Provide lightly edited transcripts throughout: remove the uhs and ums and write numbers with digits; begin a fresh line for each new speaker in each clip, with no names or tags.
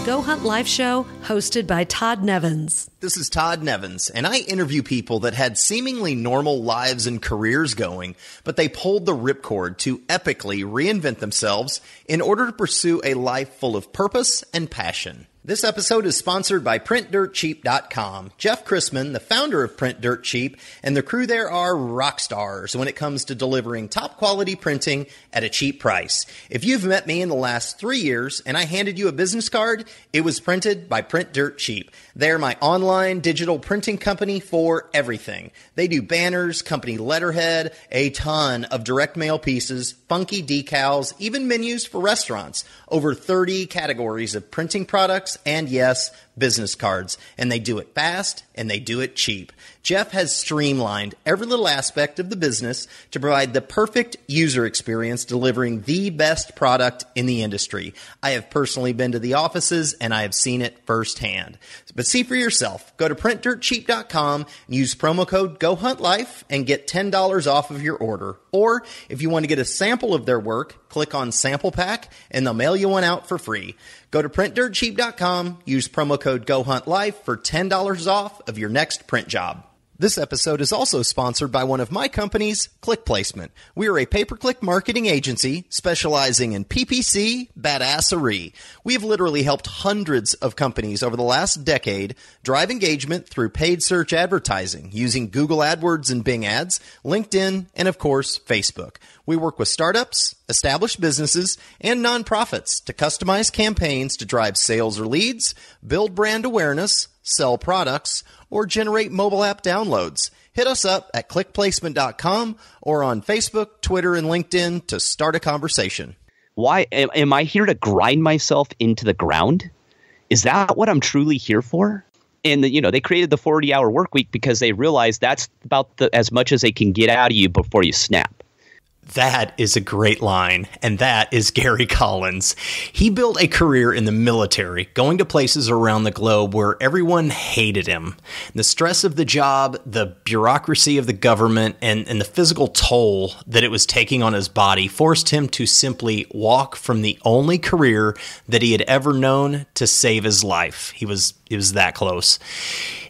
Go Hunt Life show hosted by Todd Nevins.
This is Todd Nevins, and I interview people that had seemingly normal lives and careers going, but they pulled the ripcord to epically reinvent themselves in order to pursue a life full of purpose and passion. This episode is sponsored by PrintDirtCheap.com. Jeff Chrisman, the founder of Print Dirt Cheap, and the crew there are rock stars when it comes to delivering top quality printing at a cheap price. If you've met me in the last 3 years and I handed you a business card, it was printed by Print Dirt Cheap. They're my online digital printing company for everything. They do banners, company letterhead, a ton of direct mail pieces, funky decals, even menus for restaurants, over 30 categories of printing products, and yes, business cards. And they do it fast and they do it cheap. Jeff has streamlined every little aspect of the business to provide the perfect user experience, delivering the best product in the industry. I have personally been to the offices and I have seen it firsthand. But see for yourself. Go to printdirtcheap.com and use promo code GoHuntLife and get $10 off of your order. Or if you want to get a sample of their work, click on Sample Pack and they'll mail you one out for free. Go to printdirtcheap.com, use promo code GoHuntLife for $10 off of your next print job. This episode is also sponsored by one of my companies, Click Placement. We are a pay-per-click marketing agency specializing in PPC badassery. We have literally helped hundreds of companies over the last decade drive engagement through paid search advertising using Google AdWords and Bing Ads, LinkedIn, and of course, Facebook. We work with startups, established businesses, and nonprofits to customize campaigns to drive sales or leads, build brand awareness, sell products, or generate mobile app downloads. Hit us up at clickplacement.com or on Facebook, Twitter, and LinkedIn to start a conversation.
Why am I here to grind myself into the ground? Is that what I'm truly here for? And they created the 40-hour work week because they realized that's about as much as they can get out of you before you snap.
That is a great line, and that is Gary Collins. He built a career in the military, going to places around the globe where everyone hated him. The stress of the job, the bureaucracy of the government, and the physical toll that it was taking on his body forced him to simply walk from the only career that he had ever known to save his life. It was that close.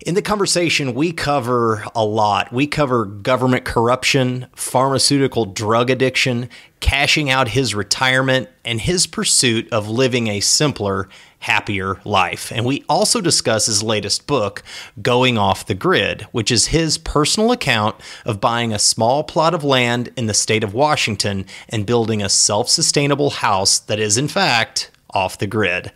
In the conversation, we cover a lot. We cover government corruption, pharmaceutical drug addiction, cashing out his retirement, and his pursuit of living a simpler, happier life. And we also discuss his latest book, Going Off the Grid, which is his personal account of buying a small plot of land in the state of Washington and building a self-sustainable house that is, in fact, off the grid.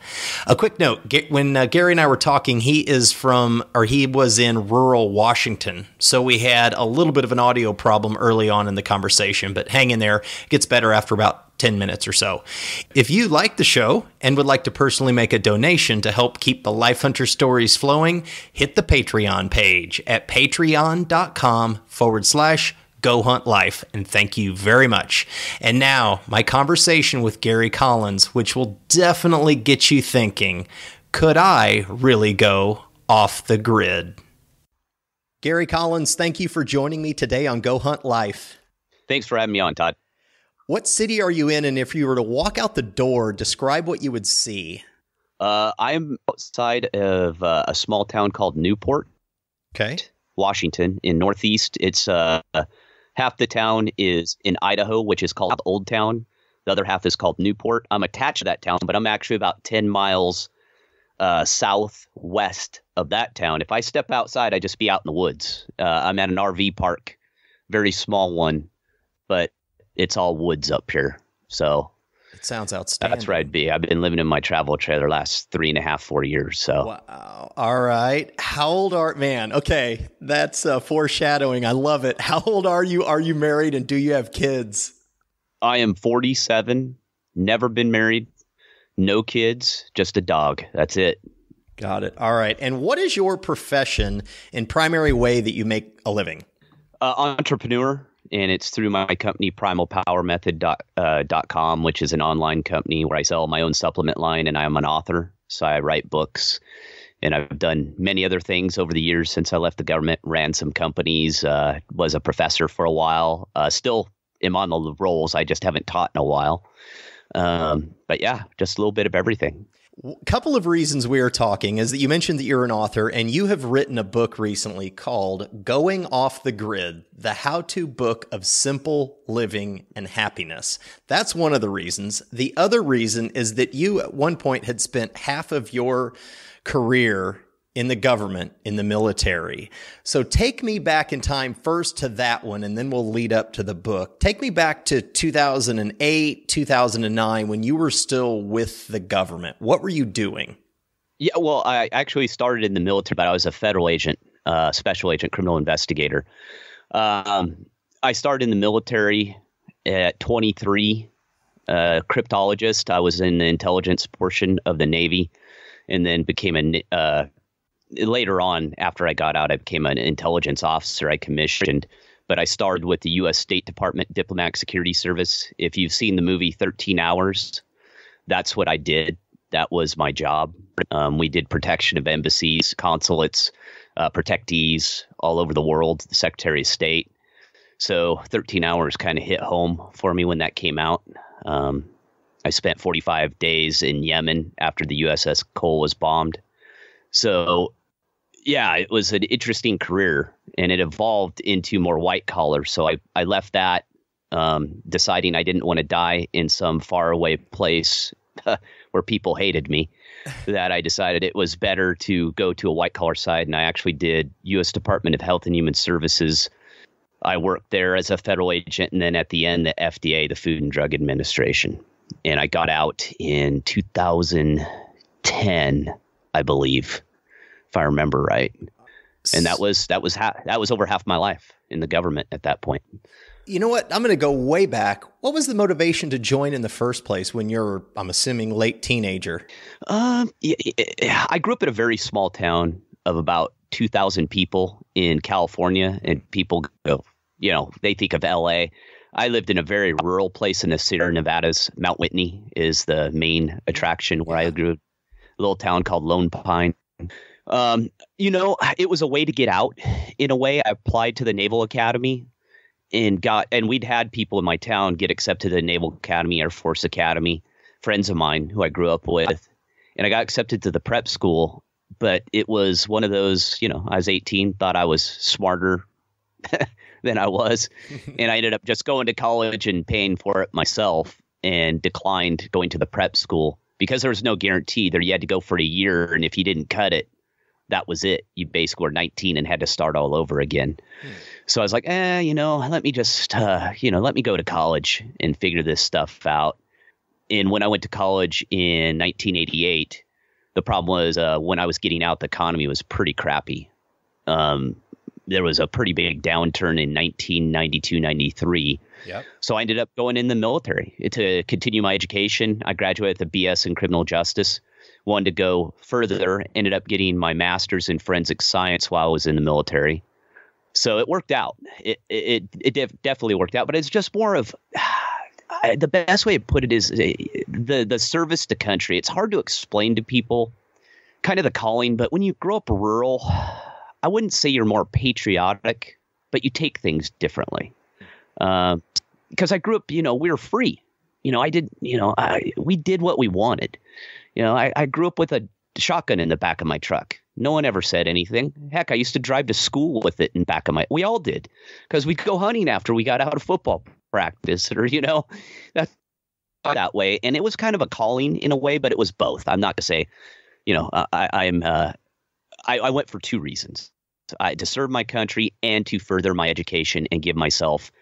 A quick note, when Gary and I were talking, he was in rural Washington. So we had a little bit of an audio problem early on in the conversation, but hang in there. It gets better after about 10 minutes or so. If you like the show and would like to personally make a donation to help keep the Life Hunter stories flowing, hit the Patreon page at patreon.com/Go Hunt Life, and thank you very much. And now, my conversation with Gary Collins, which will definitely get you thinking, could I really go off the grid? Gary Collins, thank you for joining me today on Go Hunt Life.
Thanks for having me on, Todd.
What city are you in, and if you were to walk out the door, describe what you would see?
I'm outside of a small town called Newport, Washington, in Northeast. It's half the town is in Idaho, which is called Old Town. The other half is called Newport. I'm attached to that town, but I'm actually about 10 miles southwest of that town. If I step outside, I just be out in the woods. I'm at an RV park, very small one, but it's all woods up here. So
it sounds outstanding.
That's where I'd be. I've been living in my travel trailer last 3.5, 4 years. So
wow. All right. How old man? Okay. That's foreshadowing. I love it. How old are you? Are you married, and do you have kids?
I am 47, never been married, no kids, just a dog. That's it.
Got it. All right. And what is your profession and primary way that you make a living?
Entrepreneur. And it's through my company, primalpowermethod.com, which is an online company where I sell my own supplement line, and I'm an author. So I write books, and I've done many other things over the years since I left the government, ran some companies, was a professor for a while, still am on the rolls. I just haven't taught in a while. But yeah, just a little bit of everything.
Couple of reasons we are talking is that you mentioned that you're an author and you have written a book recently called Going Off the Grid, the how-to book of simple living and happiness. That's one of the reasons. The other reason is that you at one point had spent half of your career in the government, in the military. So take me back in time first to that one, and then we'll lead up to the book. Take me back to 2008, 2009, when you were still with the government. What were you doing?
Yeah, well, I actually started in the military, but I was a federal agent, special agent, criminal investigator. I started in the military at 23, cryptologist. I was in the intelligence portion of the Navy, and then became later on, after I got out, I became an intelligence officer. I commissioned, but I started with the U.S. State Department Diplomatic Security Service. If you've seen the movie 13 Hours, that's what I did. That was my job. We did protection of embassies, consulates, protectees all over the world, the Secretary of State. So 13 Hours kind of hit home for me when that came out. I spent 45 days in Yemen after the USS Cole was bombed. So, yeah, it was an interesting career, and it evolved into more white collar. So I left that, deciding I didn't want to die in some faraway place where people hated me, that I decided it was better to go to a white collar side. And I actually did U.S. Department of Health and Human Services. I worked there as a federal agent, and then at the end, the FDA, the Food and Drug Administration. And I got out in 2010, I believe, if I remember right. And that was over half my life in the government at that point.
You know what? I'm going to go way back. What was the motivation to join in the first place when you're, I'm assuming, late teenager?
I grew up in a very small town of about 2,000 people in California, and people go, they think of LA. I lived in a very rural place in the Sierra Nevadas. Mount Whitney is the main attraction where I grew. A little town called Lone Pine. It was a way to get out. In a way, I applied to the Naval Academy and we'd had people in my town get accepted to the Naval Academy, Air Force Academy, friends of mine who I grew up with. And I got accepted to the prep school, but it was one of those, I was 18, thought I was smarter than I was. And I ended up just going to college and paying for it myself, and declined going to the prep school because there was no guarantee there. You had to go for a year. And if you didn't cut it, that was it. You basically were 19 and had to start all over again. So I was like, let me just, let me go to college and figure this stuff out. And when I went to college in 1988, the problem was when I was getting out, the economy was pretty crappy. There was a pretty big downturn in 1992, 93. Yep. So I ended up going in the military to continue my education. I graduated with a BS in criminal justice, wanted to go further, ended up getting my master's in forensic science while I was in the military. So it worked out. It definitely worked out, but it's just more of the best way to put it is the service to country. It's hard to explain to people kind of the calling, but when you grow up rural, I wouldn't say you're more patriotic, but you take things differently. Because I grew up, we were free. We did what we wanted. I grew up with a shotgun in the back of my truck. No one ever said anything. Heck, I used to drive to school with it in back of we all did, because we'd go hunting after we got out of football practice, or, that's that way. And it was kind of a calling in a way, but it was both. I'm not going to say, I went for two reasons: to serve my country and to further my education and give myself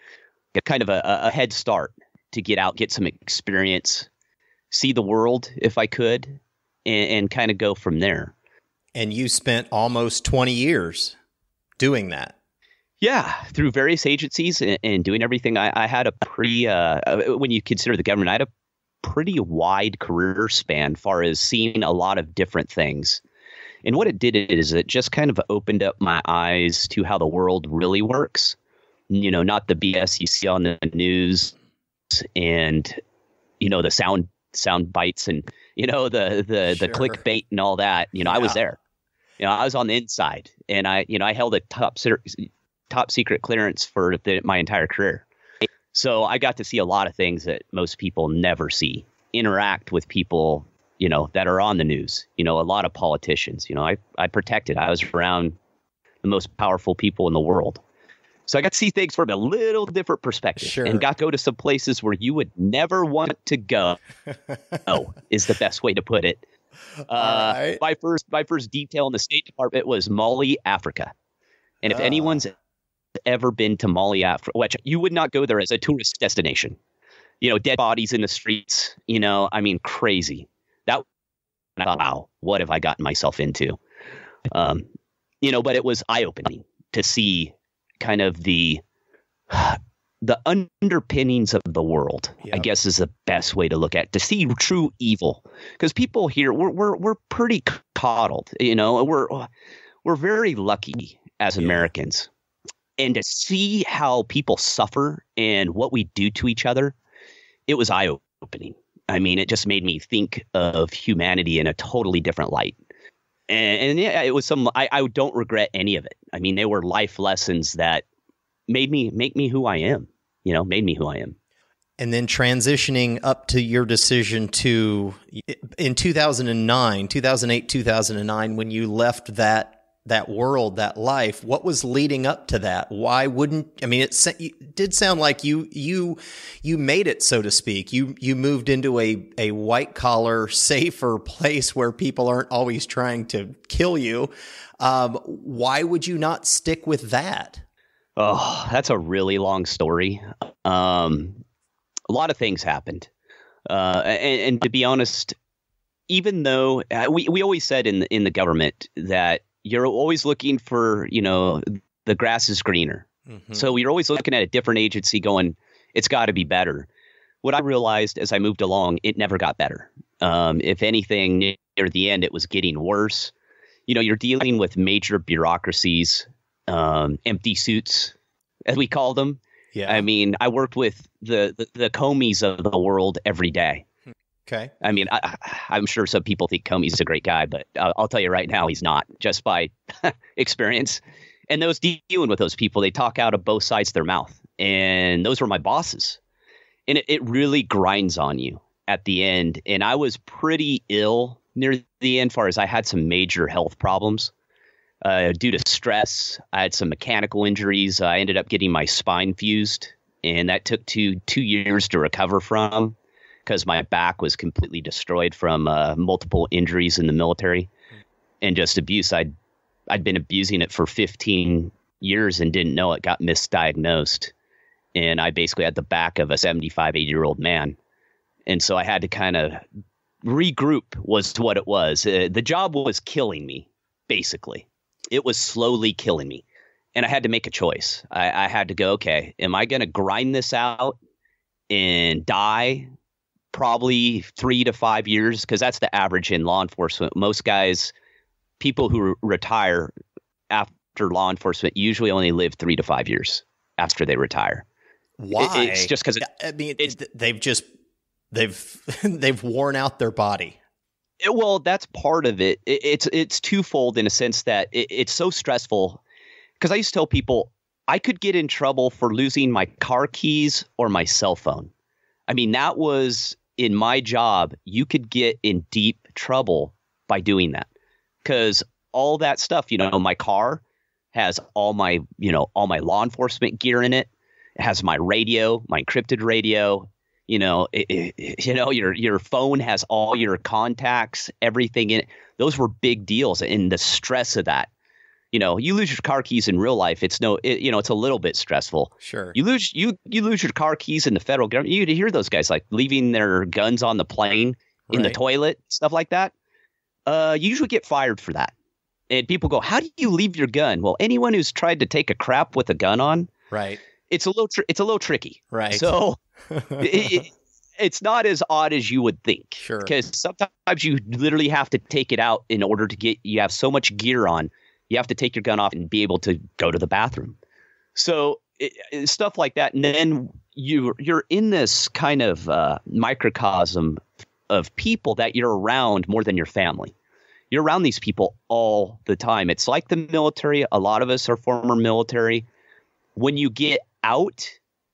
kind of a head start to get out, get some experience, see the world if I could, and kind of go from there.
And you spent almost 20 years doing that.
Yeah, through various agencies and doing everything. I had a pretty, when you consider the government, I had a pretty wide career span far as seeing a lot of different things. And what it did is it just kind of opened up my eyes to how the world really works. Not the BS you see on the news and, the sound bites and, the clickbait and all that. I was there. I was on the inside, and I held a top secret clearance for my entire career. So I got to see a lot of things that most people never see, interact with people that are on the news, a lot of politicians, I protected. I was around the most powerful people in the world. So I got to see things from a little different perspective.
Sure.
And got to go to some places where you would never want to go. Is the best way to put it.
Right.
My first detail in the State Department was Mali, Africa. And if anyone's ever been to Mali, Africa, which you would not go there as a tourist destination, dead bodies in the streets, crazy. Wow, what have I gotten myself into? But it was eye-opening to see kind of the underpinnings of the world. Yep. I guess is the best way to look at it, to see true evil, because people here we're pretty coddled, we're very lucky as Americans, and to see how people suffer and what we do to each other, it was eye-opening. It just made me think of humanity in a totally different light. And yeah, it was I don't regret any of it. They were life lessons that make me who I am, made me who I am.
And then transitioning up to your decision in 2008, 2009, when you left that world, that life, what was leading up to that? Why wouldn't, it did sound like you made it, so to speak. You moved into a white collar, safer place where people aren't always trying to kill you. Why would you not stick with that?
Oh, that's a really long story. A lot of things happened. And to be honest, even though we always said in the government that you're always looking for, the grass is greener. Mm-hmm. So you're always looking at a different agency going, it's got to be better. What I realized as I moved along, it never got better. If anything, near the end, it was getting worse. You're dealing with major bureaucracies, empty suits, as we call them. Yeah. I worked with the Comeys of the world every day.
Okay.
I'm sure some people think Comey's a great guy, but I'll tell you right now, he's not, just by experience. And those dealing with those people, they talk out of both sides of their mouth. And those were my bosses. And it really grinds on you at the end. And I was pretty ill near the end, far as I had some major health problems due to stress. I had some mechanical injuries. I ended up getting my spine fused, and that took two years to recover from, because my back was completely destroyed from multiple injuries in the military and just abuse. I'd been abusing it for 15 years and didn't know it, got misdiagnosed. And I basically had the back of a 75, 80-year-old man. And so I had to kind of regroup was what it was. The job was killing me, basically. It was slowly killing me. And I had to make a choice. I had to go, okay, am I going to grind this out and die? Probably 3 to 5 years, because that's the average in law enforcement. Most guys, people who retire after law enforcement, usually only live 3 to 5 years after they retire.
Why?
It's just because
they've worn out their body.
Well, that's part of it. It's twofold in a sense that it's so stressful. Because I used to tell people I could get in trouble for losing my car keys or my cell phone. That was in my job. You could get in deep trouble by doing that, because all that stuff, my car has all my law enforcement gear in it. It has my radio, my encrypted radio. Your phone has all your contacts, everything in it. Those were big deals, and the stress of that. You lose your car keys in real life. It's a little bit stressful.
Sure.
You lose your car keys in the federal government. You hear those guys like leaving their guns on the plane, in the toilet, stuff like that. You usually get fired for that. And people go, "How do you leave your gun?" Well, anyone who's tried to take a crap with a gun on,
right?
It's a little tricky,
right?
So it's not as odd as you would think.
Sure.
Because sometimes you literally have to take it out in order to you have so much gear on. You have to take your gun off and be able to go to the bathroom. So stuff like that. And then you're in this kind of microcosm of people that you're around more than your family. You're around these people all the time. It's like the military. A lot of us are former military. When you get out,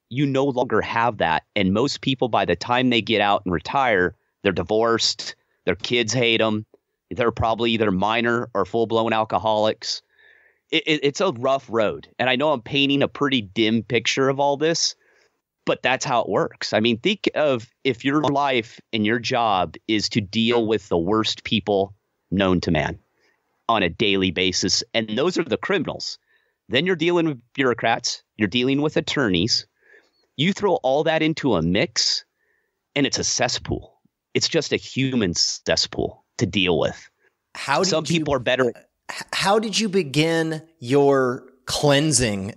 you no longer have that. And most people, by the time they get out and retire, they're divorced. Their kids hate them. They're probably either minor or full-blown alcoholics. It's a rough road. And I know I'm painting a pretty dim picture of all this, but that's how it works. I mean, think of if your life and your job is to deal with the worst people known to man on a daily basis, and those are the criminals. Then you're dealing with bureaucrats. You're dealing with attorneys. You throw all that into a mix, and it's a cesspool. It's just a human cesspool to deal with. Some people are better.
How did you begin your cleansing,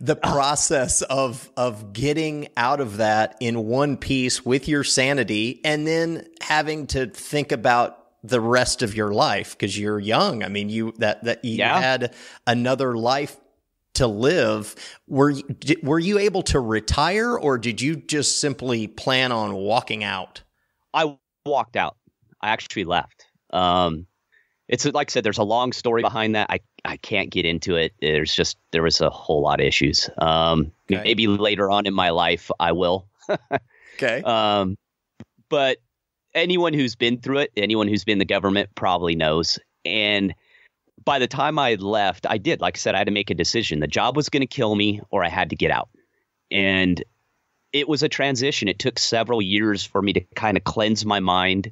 the process of getting out of that in one piece with your sanity, and then having to think about the rest of your life because you're young? I mean, you had another life to live. Were you able to retire, or did you just simply plan on walking out?
I walked out. I actually left. It's like I said, there's a long story behind that. I can't get into it. There was a whole lot of issues. Okay. Maybe later on in my life I will.
Okay.
But anyone who's been through it, anyone who's been in the government probably knows. And by the time I left, I did. Like I said, I had to make a decision. The job was going to kill me, or I had to get out. And it was a transition. It took several years for me to kind of cleanse my mind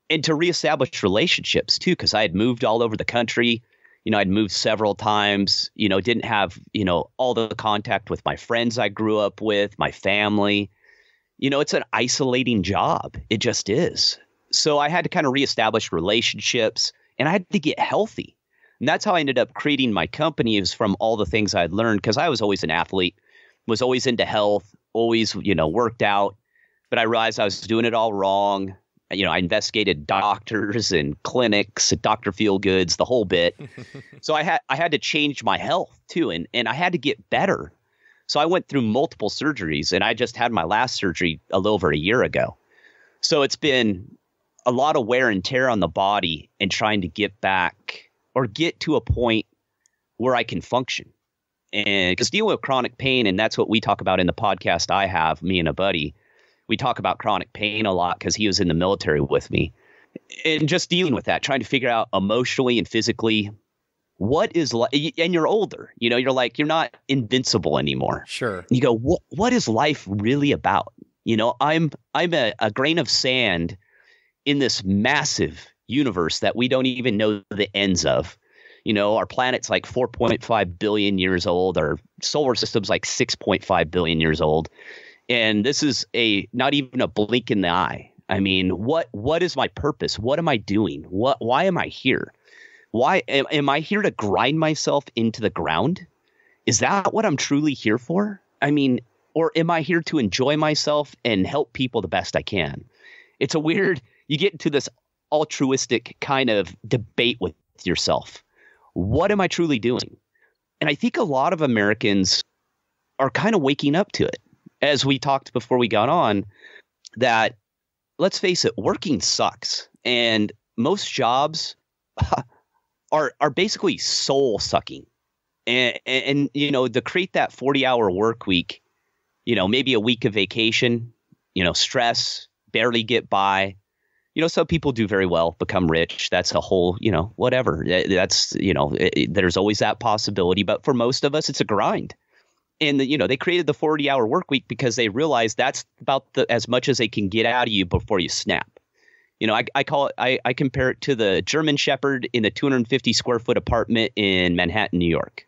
and to reestablish relationships too, because I had moved all over the country. I'd moved several times, didn't have, all the contact with my friends I grew up with, my family. It's an isolating job. It just is. So I had to kind of reestablish relationships, and I had to get healthy. And that's how I ended up creating my company, is from all the things I'd learned, because I was always an athlete, was always into health, always, worked out. But I realized I was doing it all wrong. I investigated doctors and clinics, Dr. Feelgoods, the whole bit. So I had to change my health too, and I had to get better. So I went through multiple surgeries, and I just had my last surgery a little over a year ago. So it's been a lot of wear and tear on the body, and trying to get back or get to a point where I can function. And because dealing with chronic pain, and that's what we talk about in the podcast I have, me and a buddy. We talk about chronic pain a lot because he was in the military with me, and just dealing with that, trying to figure out emotionally and physically what is life. And you're older, you're like, you're not invincible anymore.
Sure.
You go, what is life really about? I'm a grain of sand in this massive universe that we don't even know the ends of. Our planet's like 4.5 billion years old. Our solar system's like 6.5 billion years old. And this is not even a blink in the eye. I mean, what is my purpose? What am I doing? Why am I here? Why am I here to grind myself into the ground? Is that what I'm truly here for? I mean, or am I here to enjoy myself and help people the best I can? It's you get into this altruistic kind of debate with yourself. What am I truly doing? And I think a lot of Americans are kind of waking up to it. As we talked before we got on, that, let's face it, working sucks. And most jobs are basically soul sucking. And to create that 40-hour work week, maybe a week of vacation, stress, barely get by. Some people do very well, become rich. That's a whole, whatever. That's, there's always that possibility. But for most of us, it's a grind. And they created the 40-hour work week because they realized that's about as much as they can get out of you before you snap. I call it, I compare it to the German Shepherd in a 250 square foot apartment in Manhattan, New York.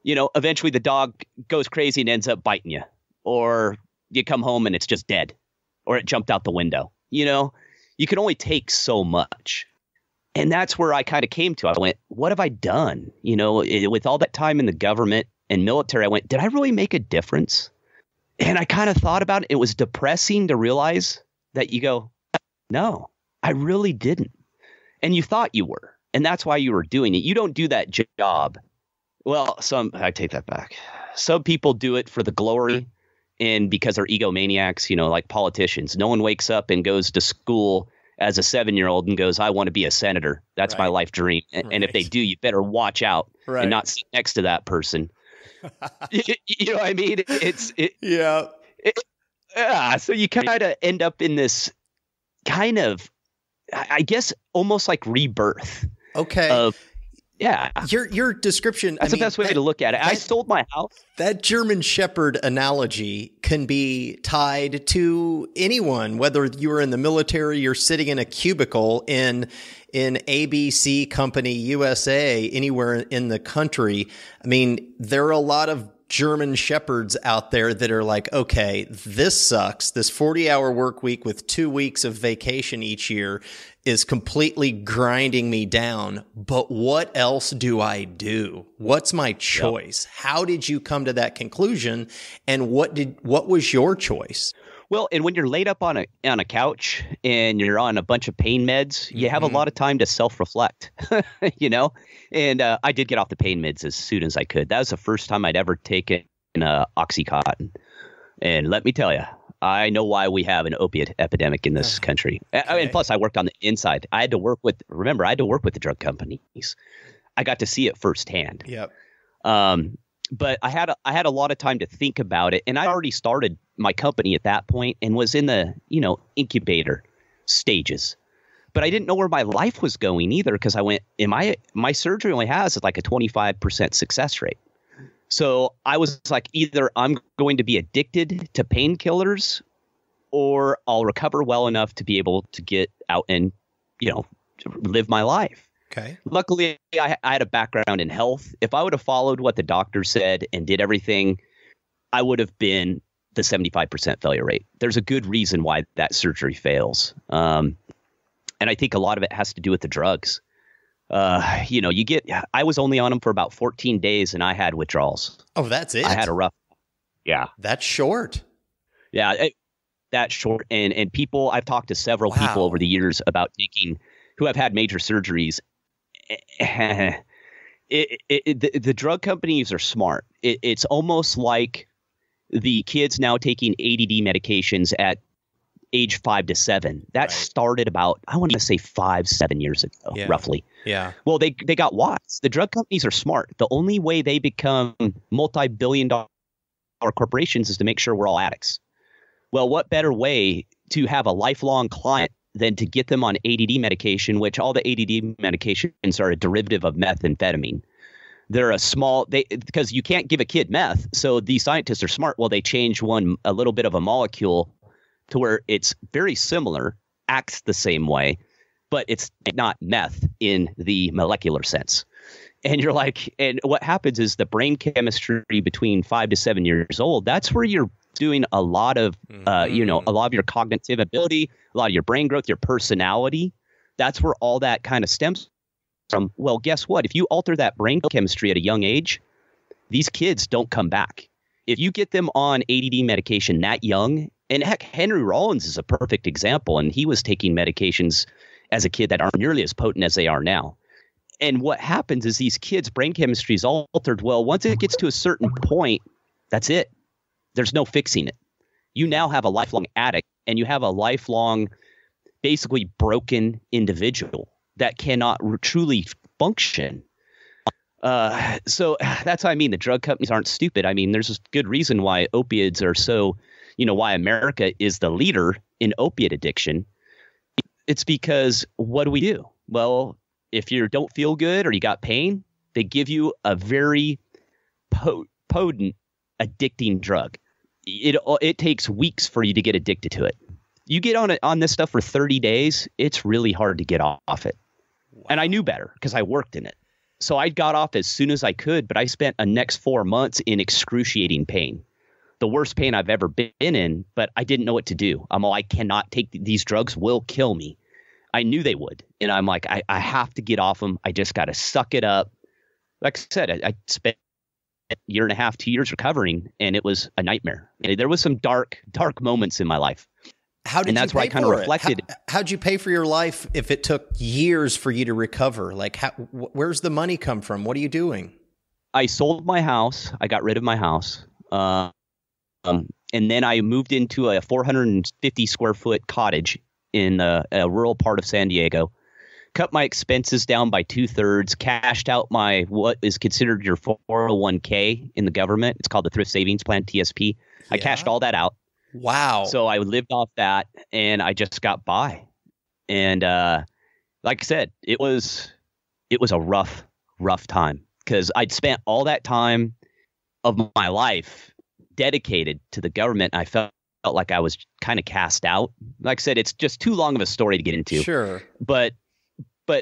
Eventually the dog goes crazy and ends up biting you, or you come home and it's just dead, or it jumped out the window. You can only take so much. And that's where I kind of came to. I went, what have I done? With all that time in the government and military, I went, did I really make a difference? And I kind of thought about it. It was depressing to realize that you go, no, I really didn't. And you thought you were. And that's why you were doing it. You don't do that job. Well, I take that back. Some people do it for the glory and because they're egomaniacs, like politicians. No one wakes up and goes to school as a 7-year-old and goes, I want to be a senator. That's my life dream. And if they do, you better watch out and not sit next to that person. You know what I mean? So you kind of end up in this kind of I guess almost like rebirth.
Okay.
Yeah.
Your description.
That's the best way to look at it. I sold my house.
That German Shepherd analogy can be tied to anyone, whether you were in the military, you're sitting in a cubicle in ABC Company USA, anywhere in the country. I mean, there are a lot of German Shepherds out there that are like, okay, this sucks. This 40-hour work week with 2 weeks of vacation each year is completely grinding me down. But what else do I do? What's my choice? Yep. How did you come to that conclusion? And what was your choice?
Well, and when you're laid up on a couch and you're on a bunch of pain meds, you have a lot of time to self-reflect, you know? And I did get off the pain meds as soon as I could. That was the first time I'd ever taken Oxycontin. And let me tell you, I know why we have an opiate epidemic in this country. Okay. And plus, I worked on the inside. I had to work with the drug companies. I got to see it firsthand.
Yep.
But I had a lot of time to think about it, and I already started my company at that point and was in the incubator stages. But I didn't know where my life was going either, because I went, my surgery only has like a 25% success rate. So I was like, either I'm going to be addicted to painkillers, or I'll recover well enough to be able to get out and live my life.
Okay.
Luckily, I had a background in health. If I would have followed what the doctor said and did everything, I would have been the 75% failure rate. There's a good reason why that surgery fails. And I think a lot of it has to do with the drugs. I was only on them for about 14 days and I had withdrawals.
Oh, that's it?
I had a rough. Yeah.
That's short.
Yeah. That's short. And people, I've talked to several people over the years about who have had major surgeries. The drug companies are smart. It's almost like the kids now taking ADD medications at age 5 to 7. That started about, I want to say 5-7 years ago, roughly.
Yeah.
Well, they got wise. The drug companies are smart. The only way they become multi-billion-dollar corporations is to make sure we're all addicts. Well, what better way to have a lifelong client than to get them on ADD medication, which all the ADD medications are a derivative of methamphetamine. They're because you can't give a kid meth. So these scientists are smart. Well, they change a little bit of a molecule to where it's very similar, acts the same way, but it's not meth in the molecular sense. And you're like, and what happens is the brain chemistry between 5 to 7 years old, that's where you're doing a lot of, a lot of your cognitive ability, a lot of your brain growth, your personality. That's where all that kind of stems from. Well, guess what? If you alter that brain chemistry at a young age, these kids don't come back. If you get them on ADD medication that young, and heck, Henry Rollins is a perfect example, and he was taking medications as a kid that aren't nearly as potent as they are now. And what happens is these kids' brain chemistry is altered. Well, once it gets to a certain point, that's it. There's no fixing it. You now have a lifelong addict, and you have a lifelong, basically broken individual that cannot truly function. So that's what I mean. The drug companies aren't stupid. I mean, there's a good reason why opiates are so, why America is the leader in opiate addiction. It's because what do? Well, if you don't feel good or you got pain, they give you a very potent addicting drug. It takes weeks for you to get addicted to it. You get on this stuff for 30 days, it's really hard to get off it. Wow. And I knew better because I worked in it. So I got off as soon as I could, but I spent the next 4 months in excruciating pain. The worst pain I've ever been in, but I didn't know what to do. I cannot take these drugs, will kill me. I knew they would. And I'm like, I have to get off them. I just got to suck it up. Like I said, I spent a year and a half, 2 years recovering, and it was a nightmare. There was some dark moments in my life.
And that's where I kind of reflected. How'd you pay for your life if it took years for you to recover? Like, where's the money come from? What are you doing?
I sold my house. I got rid of my house. And then I moved into a 450 square foot cottage in a rural part of San Diego. Cut my expenses down by 2/3, cashed out my what is considered your 401k in the government. It's called the Thrift Savings Plan, TSP. Yeah. I cashed all that out.
Wow.
So I lived off that and I just got by. And like I said, it was a rough time because I'd spent all that time of my life dedicated to the government. I felt like I was kind of cast out. Like I said, it's just too long of a story to get into.
Sure.
But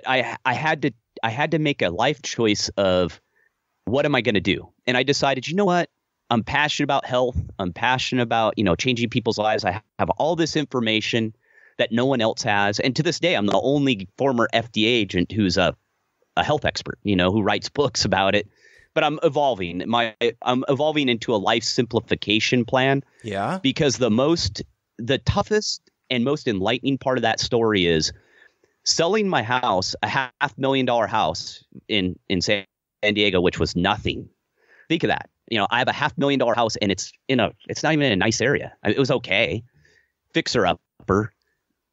I had to make a life choice of what am I going to do? And I decided, you know what? I'm passionate about health. I'm passionate about, changing people's lives. I have all this information that no one else has. And to this day, I'm the only former FDA agent who's a health expert, who writes books about it. But I'm evolving. I'm evolving into a life simplification plan.
Yeah.
Because the toughest and most enlightening part of that story is selling my house, a $500,000 house in San Diego, which was nothing. Think of that. I have a $500,000 house and it's not even in a nice area. It was okay. Fixer upper.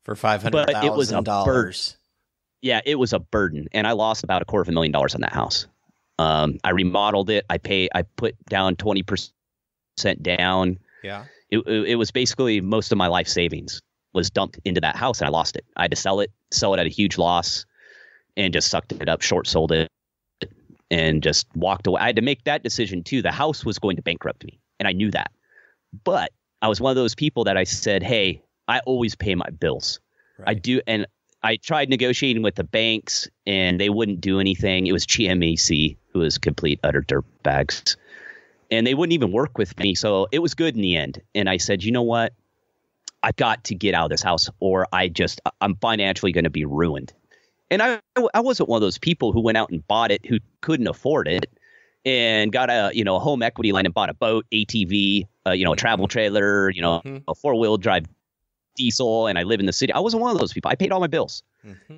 For $500,000.
But it was a burden. Yeah, it was a burden. And I lost about $250,000 on that house. I remodeled it. I put down 20% down.
Yeah.
It was basically most of my life savings was dumped into that house and I lost it. I had to sell it at a huge loss and just sucked it up, short sold it and just walked away. I had to make that decision too. The house was going to bankrupt me and I knew that. But I was one of those people that I said, hey, I always pay my bills. Right. I do. And I tried negotiating with the banks and they wouldn't do anything. It was GMAC who was complete utter dirtbags. And they wouldn't even work with me. So it was good in the end. And I said, you know what? I've got to get out of this house or I'm financially going to be ruined. And I wasn't one of those people who went out and bought it who couldn't afford it and got a home equity line and bought a boat, ATV, a travel trailer, a 4-wheel drive diesel, and I live in the city. I wasn't one of those people. I paid all my bills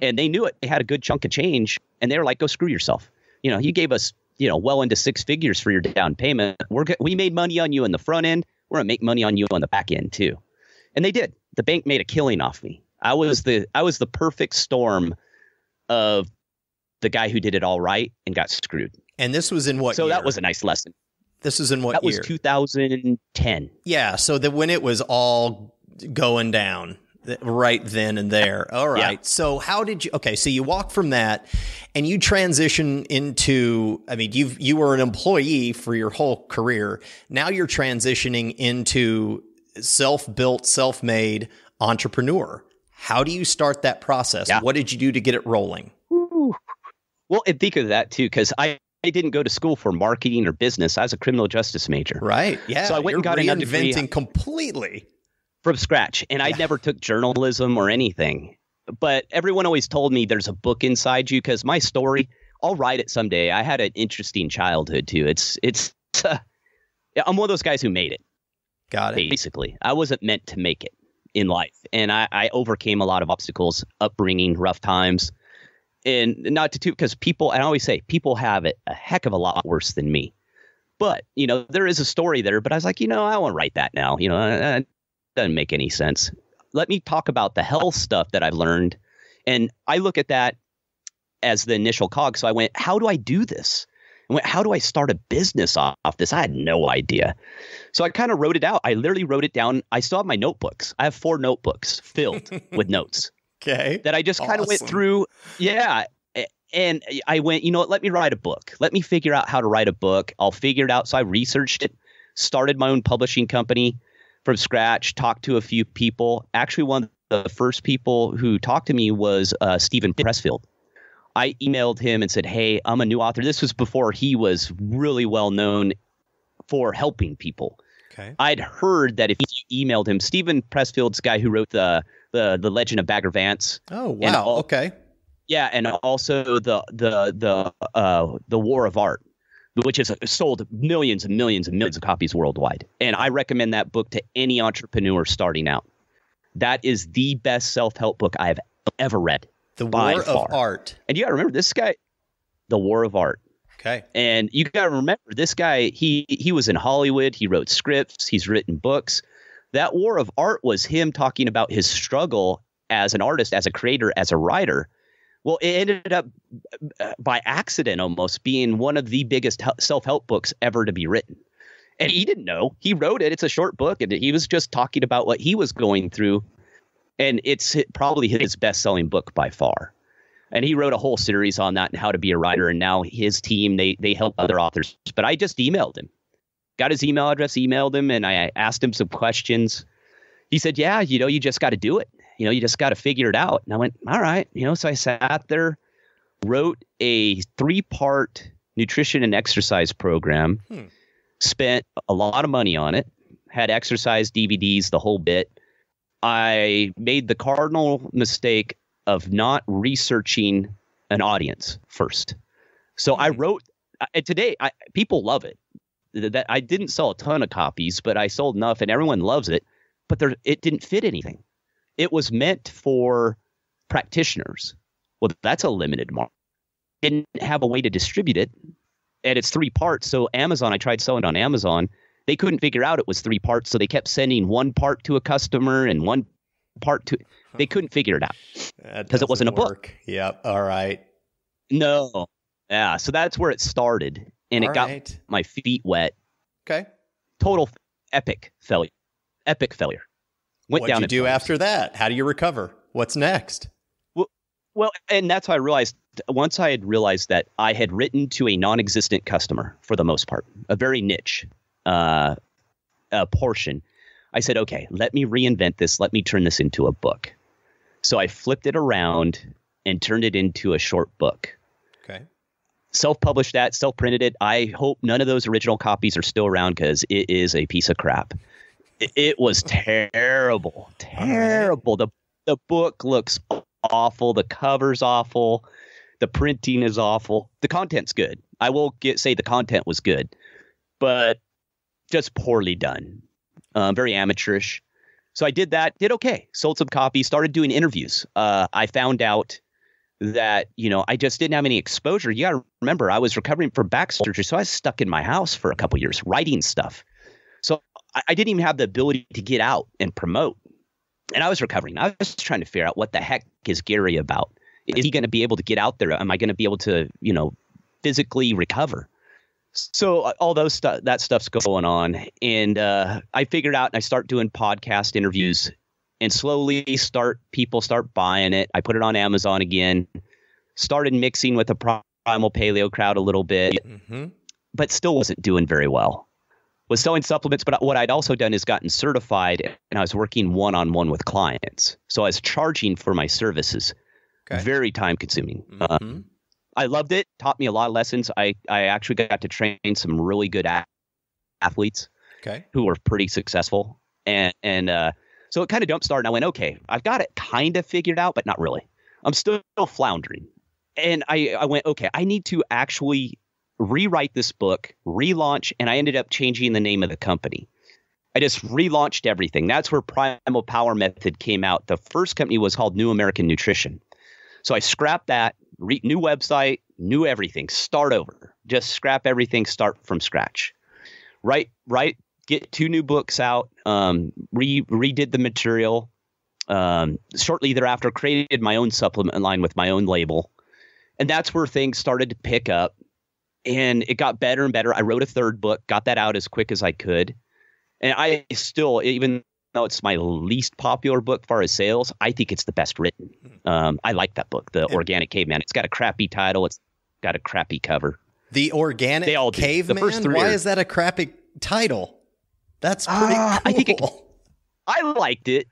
and they knew it. They had a good chunk of change and they were like, go screw yourself. You gave us, well into 6 figures for your down payment. We made money on you in the front end. We're going to make money on you on the back end too. And they did. The bank made a killing off me. I was the perfect storm of the guy who did it all right and got screwed.
And this was in what
year?
So
that was a nice lesson.
This was in what year?
That was 2010.
Yeah. So when it was all going down right then and there. All right. Yeah. So how did you, so you walk from that and you transition into, you were an employee for your whole career. Now you're transitioning into self-built, self-made entrepreneur. How do you start that process? Yeah. What did you do to get it rolling?
Ooh. Well, and think of that too, because I didn't go to school for marketing or business. I was a criminal justice major.
Right. Yeah.
So I went and got another degree
completely
from scratch. And I never took journalism or anything. But everyone always told me there's a book inside you because my story, I'll write it someday. I had an interesting childhood too. I'm one of those guys who made it.
Got it.
Basically, I wasn't meant to make it in life. And I overcame a lot of obstacles, upbringing, rough times. And not to because people, and I always say, people have it a heck of a lot worse than me. But, there is a story there. But I was like, I don't want to write that now. It doesn't make any sense. Let me talk about the health stuff that I've learned. And I look at that as the initial cog. So I went, how do I do this? I went, how do I start a business off this? I had no idea. So I kind of wrote it out. I literally wrote it down. I still have my notebooks. I have 4 notebooks filled with notes.
Okay.
That I just kind of went through. Yeah. And I went, what, let me write a book. Let me figure out how to write a book. I'll figure it out. So I researched it, started my own publishing company from scratch, talked to a few people. Actually, one of the first people who talked to me was Stephen Pressfield. I emailed him and said, hey, I'm a new author. This was before he was really well known for helping people.
Okay.
I'd heard that if you emailed him, Stephen Pressfield's guy who wrote the Legend of Bagger Vance.
Oh, wow. Okay.
Yeah, and also the War of Art, which has sold millions and millions and millions of copies worldwide. And I recommend that book to any entrepreneur starting out. That is the best self-help book I have ever read.
The War of Art.
And you got to remember this guy, The War of Art.
Okay.
And you got to remember this guy, he was in Hollywood. He wrote scripts. He's written books. That War of Art was him talking about his struggle as an artist, as a creator, as a writer. Well, it ended up by accident almost being one of the biggest self-help books ever to be written. And he didn't know. He wrote it. It's a short book. And he was just talking about what he was going through And it's probably his best-selling book by far. And he wrote a whole series on that and how to be a writer. And now his team, they help other authors. But I just emailed him, got his email address, emailed him, and I asked him some questions. He said, yeah, you just got to do it. You just got to figure it out. And I went, all right. So I sat there, wrote a 3-part nutrition and exercise program, spent a lot of money on it, had exercise DVDs, the whole bit. I made the cardinal mistake of not researching an audience first. So I wrote, and today people love it. That I didn't sell a ton of copies, but I sold enough and everyone loves it. But it didn't fit anything. It was meant for practitioners. Well, that's a limited market. Didn't have a way to distribute it. And it's 3 parts. So Amazon, I tried selling it on Amazon. They couldn't figure out it was 3 parts. So they kept sending 1 part to a customer and 1 part to, they couldn't figure it out because it wasn't a book.
Yep. All right.
No. Yeah. So that's where it started. And it got my feet wet.
Okay.
Total epic failure. Epic failure.
What'd you do after that? How do you recover? What's next?
Well, and that's how I realized, once I had realized that I had written to a non-existent customer for the most part, a very niche portion, I said, okay, let me reinvent this. Let me turn this into a book. So I flipped it around and turned it into a short book.
Okay.
Self-published that, self-printed it. I hope none of those original copies are still around because it is a piece of crap. It was terrible, terrible. The book looks awful. The cover's awful. The printing is awful. The content's good. I will say the content was good, but just poorly done. Very amateurish. So I did that, did okay. Sold some copies, started doing interviews. I found out that, I just didn't have any exposure. You got to remember, I was recovering from back surgery, so I was stuck in my house for a couple years writing stuff. So I didn't even have the ability to get out and promote. And I was recovering. I was trying to figure out what the heck is Gary about? Is he going to be able to get out there? Am I going to be able to, physically recover? So all that stuff's going on. And I figured out, and I start doing podcast interviews, and slowly people start buying it. I put it on Amazon again, started mixing with the primal paleo crowd a little bit, but still wasn't doing very well. Was selling supplements, but what I'd also done is gotten certified, and I was working one-on-one with clients. So I was charging for my services. Okay. Very time-consuming. I loved it. Taught me a lot of lessons. I actually got to train some really good athletes who were pretty successful. And so it kind of jump-started, and I went, okay, I've got it kind of figured out, but not really. I'm still floundering. And I went, okay, I need to actually rewrite this book, relaunch, and I ended up changing the name of the company. I just relaunched everything. That's where Primal Power Method came out. The first company was called New American Nutrition. So I scrapped that, new website, new everything, start over. Just scrap everything, start from scratch. Right, get 2 new books out, redid the material. Shortly thereafter, created my own supplement line with my own label. And that's where things started to pick up. And it got better and better. I wrote a 3rd book, got that out as quick as I could. And I still, even though it's my least popular book as far as sales, I think it's the best written. I like that book, The Organic Caveman. It's got a crappy title. It's got a crappy cover.
The Organic Caveman? Why is that a crappy title? That's pretty cool.
I think I liked it.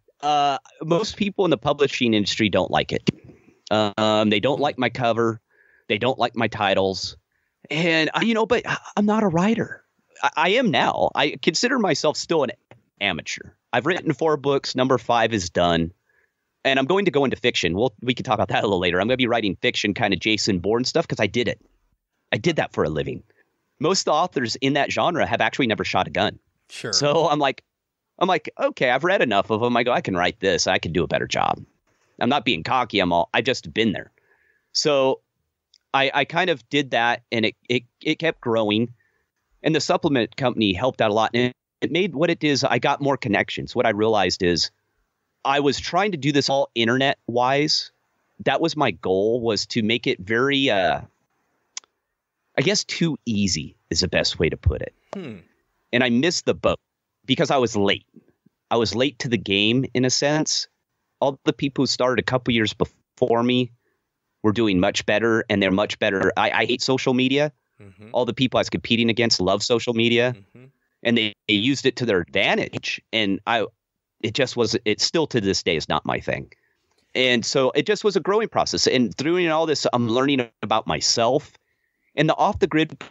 Most people in the publishing industry don't like it. They don't like my cover. They don't like my titles. And, but I'm not a writer. I am now. I consider myself still an amateur. I've written 4 books. Number 5 is done. And I'm going to go into fiction. We can talk about that a little later. I'm going to be writing fiction, kind of Jason Bourne stuff, because I did it. I did that for a living. Most of the authors in that genre have actually never shot a gun.
Sure.
So I'm like, okay, I've read enough of them. I go, I can write this. I can do a better job. I'm not being cocky. I've just been there. So I kind of did that, and it kept growing, and the supplement company helped out a lot. And it made what it is. I got more connections. What I realized is I was trying to do this all internet wise. That was my goal, was to make it very, I guess too easy is the best way to put it. And I missed the boat because I was late. I was late to the game in a sense. all the people who started a couple years before me were doing much better, and they're much better. I hate social media. Mm-hmm. All the people I was competing against love social media, mm-hmm. and they used it to their advantage. And it still to this day is not my thing. And so it just was a growing process. And through all this, I'm learning about myself. And the Off the Grid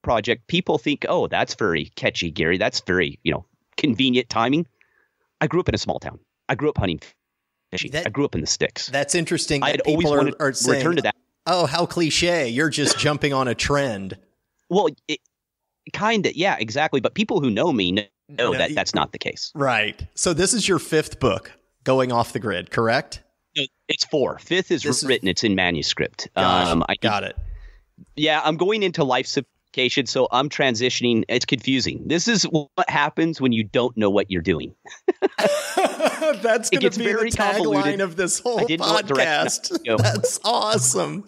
project, people think, oh, that's very catchy, Gary. That's very, convenient timing. I grew up in a small town. I grew up hunting fishing. I grew up in the sticks.
That's interesting.
I had always wanted to
saying,
return to that.
Oh, how cliche. You're just jumping on a trend.
Well, kind of. Yeah, exactly. But people who know me know that that's not the case.
Right. So this is your 5th book, Going Off the Grid, correct?
No, it's 4. 5th is written. It's in manuscript.
Got it.
Yeah, I'm going into life simplification, so I'm transitioning. It's confusing. This is what happens when you don't know what you're doing.
That's going to be the tagline of this whole podcast. That's awesome.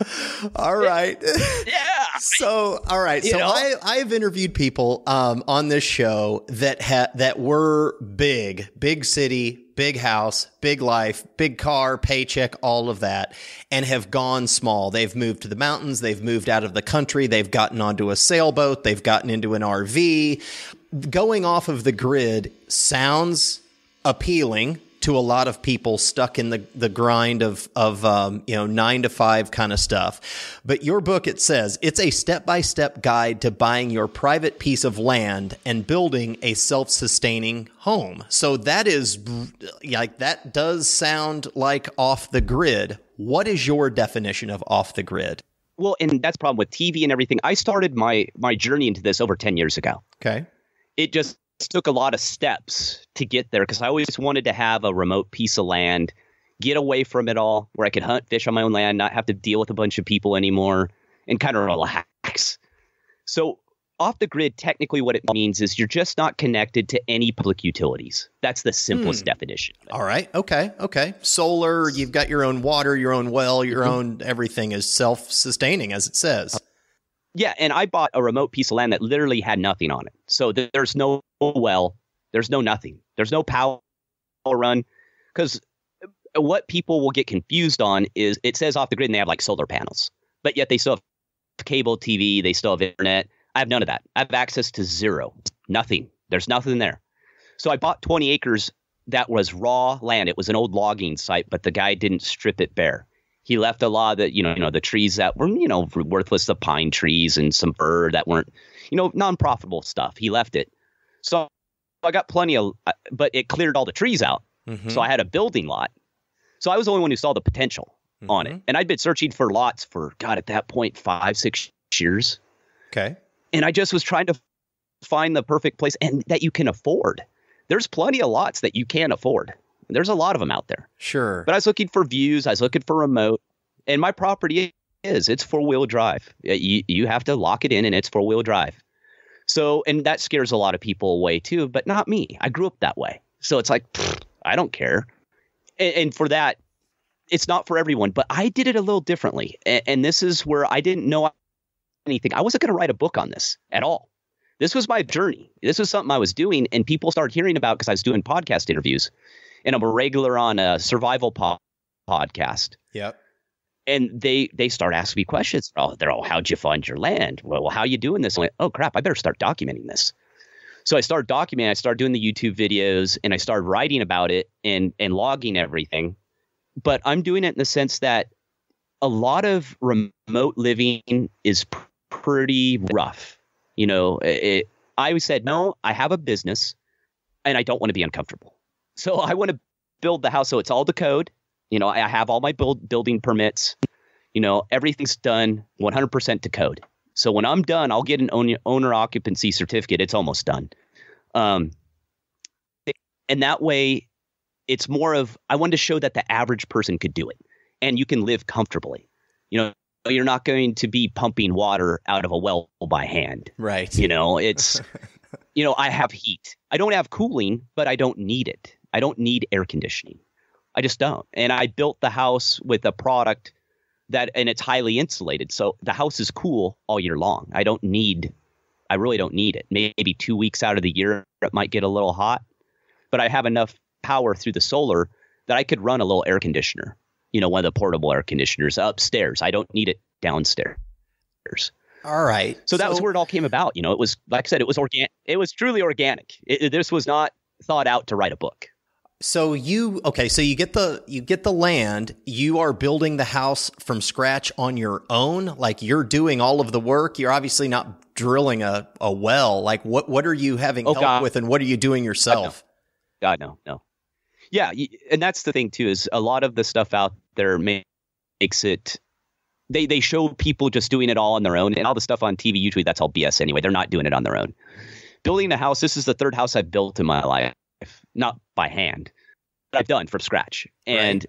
All right.
Yeah.
So, all right. So I've interviewed people on this show that were big city, big house, big life, big car, paycheck, all of that, and have gone small. They've moved to the mountains. They've moved out of the country. They've gotten onto a sailboat. They've gotten into an RV. Going off of the grid sounds appealing to a lot of people stuck in the grind of 9 to 5 kind of stuff. But your book, it says, it's a step-by-step guide to buying your private piece of land and building a self-sustaining home. So that does sound like off the grid. What is your definition of off the grid?
Well, and that's the problem with TV and everything. I started my journey into this over 10 years ago.
Okay.
It just took a lot of steps to get there because I always wanted to have a remote piece of land, get away from it all, where I could hunt, fish on my own land, not have to deal with a bunch of people anymore, and kind of relax. So off the grid, technically what it means is you're just not connected to any public utilities. That's the simplest definition.
All right. Okay. Solar, you've got your own water, your own well, your own everything is self-sustaining, as it says.
Yeah, and I bought a remote piece of land that literally had nothing on it. So there's no well, there's no nothing. There's no power run. Because what people will get confused on is it says off the grid and they have like solar panels. But yet they still have cable TV, they still have internet. I have none of that. I have access to zero. Nothing. There's nothing there. So I bought 20 acres that was raw land. It was an old logging site, but the guy didn't strip it bare. He left a lot of the, the trees that were, worthless, the pine trees and some fir that weren't, non-profitable stuff. He left it. So I got plenty of, but it cleared all the trees out. Mm-hmm. So I had a building lot. So I was the only one who saw the potential on it. And I'd been searching for lots for, at that point, 5-6 years.
Okay.
And I just was trying to find the perfect place and that you can afford. There's plenty of lots that you can afford. There's a lot of them out there.
Sure.
But I was looking for views. I was looking for remote. And my property it's 4-wheel drive. You have to lock it in and it's 4-wheel drive. So, and that scares a lot of people away too, but not me. I grew up that way. So it's like, I don't care. And for that, it's not for everyone, but I did it a little differently. And this is where I didn't know anything. I wasn't going to write a book on this at all. This was my journey. This was something I was doing and people started hearing about because I was doing podcast interviews. And I'm a regular on a survival podcast.
Yep.
And they start asking me questions. They're all, how'd you find your land? Well, how are you doing this? I'm like, oh, crap, I better start documenting this. So I started documenting. I started doing the YouTube videos and I started writing about it and logging everything. But I'm doing it in the sense that a lot of remote living is pretty rough. I always said, no, I have a business and I don't want to be uncomfortable. So I want to build the house so it's all the code. I have all my building permits. Everything's done 100% to code. So when I'm done, I'll get an owner occupancy certificate. It's almost done. And that way, it's more of I wanted to show that the average person could do it. And you can live comfortably. You're not going to be pumping water out of a well by hand.
Right.
It's, I have heat. I don't have cooling, but I don't need it. I don't need air conditioning. I just don't. And I built the house with a product and it's highly insulated. So the house is cool all year long. I really don't need it. Maybe 2 weeks out of the year, it might get a little hot, but I have enough power through the solar that I could run a little air conditioner, one of the portable air conditioners upstairs. I don't need it downstairs.
All right.
So that was where it all came about. It was, like I said, it was organic. It was truly organic. This was not thought out to write a book.
So you get the land, you are building the house from scratch on your own. Like, you're doing all of the work. You're obviously not drilling a well. Like, what are you having help with, and what are you doing yourself?
God, no. Yeah. And that's the thing too, is a lot of the stuff out there makes it, they show people just doing it all on their own, and all the stuff on TV, usually that's all BS anyway. They're not doing it on their own. Building a house, this is the third house I've built in my life, not by hand, but I've done from scratch. And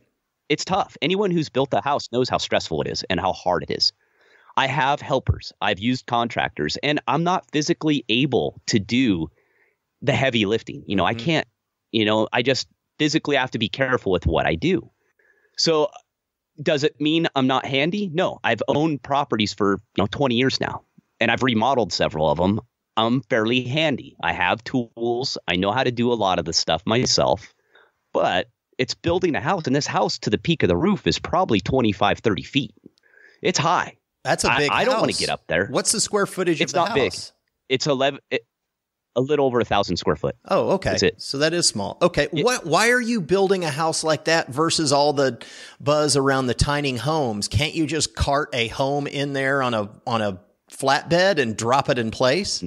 It's tough. Anyone who's built a house knows how stressful it is and how hard it is. I have helpers. I've used contractors, and I'm not physically able to do the heavy lifting. I can't, I just physically have to be careful with what I do. So does it mean I'm not handy? No, I've owned properties for 20 years now, and I've remodeled several of them. I'm fairly handy. I have tools. I know how to do a lot of the stuff myself, but it's building a house, and this house to the peak of the roof is probably 25, 30 feet. It's high.
That's a big house.
I don't want to get up there.
What's the square footage of the house?
It's not big. It's a little over 1,000 square foot.
Oh, okay.
That's it.
So that is small. Okay. Why are you building a house like that versus all the buzz around the tiny homes? Can't you just cart a home in there on a flatbed and drop it in place?